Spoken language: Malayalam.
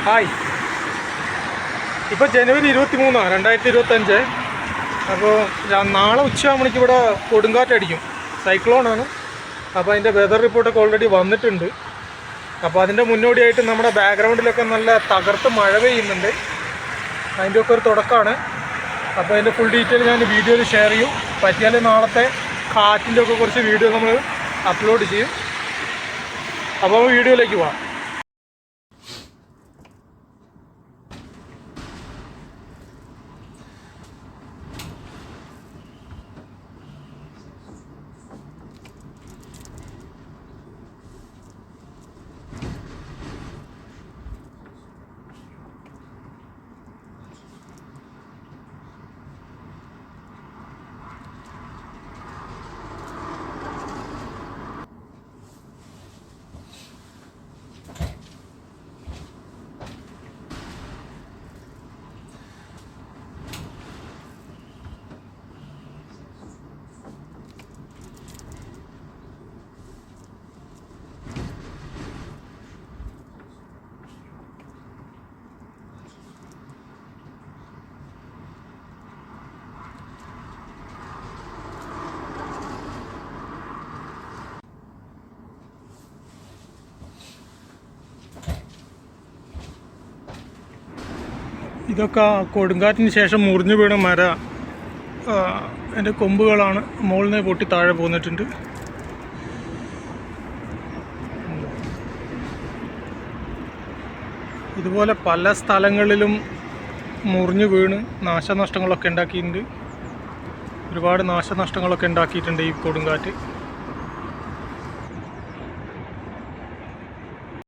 ഹായ്, ഇപ്പോൾ ജനുവരി 23, 2025. അപ്പോൾ നാളെ ഉച്ചയാകുമ്പോഴേക്ക് ഇവിടെ കൊടുങ്കാറ്റടിക്കും, സൈക്ലോണാണ്. അപ്പോൾ അതിൻ്റെ വെതർ റിപ്പോർട്ടൊക്കെ ഓൾറെഡി വന്നിട്ടുണ്ട്. അപ്പോൾ അതിൻ്റെ മുന്നോടിയായിട്ട് നമ്മുടെ ബാക്ക്ഗ്രൗണ്ടിലൊക്കെ നല്ല തകർത്ത് മഴ പെയ്യുന്നുണ്ട്. അതിൻ്റെയൊക്കെ ഒരു തുടക്കമാണ്. അപ്പോൾ അതിൻ്റെ ഫുൾ ഡീറ്റെയിൽ ഞാൻ വീഡിയോയിൽ ഷെയർ ചെയ്യും. പറ്റിയാൽ നാളത്തെ കാറ്റിൻ്റെ ഒക്കെ കുറച്ച് വീഡിയോ നമ്മൾ അപ്ലോഡ് ചെയ്യും. അപ്പോൾ വീഡിയോയിലേക്ക് പോകാം. ഇതൊക്കെ കൊടുങ്കാറ്റിന് ശേഷം മുറിഞ്ഞു വീണ മര എൻ്റെ കൊമ്പുകളാണ്. മുകളിൽ നിന്ന് പൊട്ടി താഴെ പോന്നിട്ടുണ്ട്. ഇതുപോലെ പല സ്ഥലങ്ങളിലും മുറിഞ്ഞു വീണ് നാശനഷ്ടങ്ങളൊക്കെ ഉണ്ടാക്കിയിട്ടുണ്ട്. ഒരുപാട് നാശനഷ്ടങ്ങളൊക്കെ ഉണ്ടാക്കിയിട്ടുണ്ട് ഈ കൊടുങ്കാറ്റ്.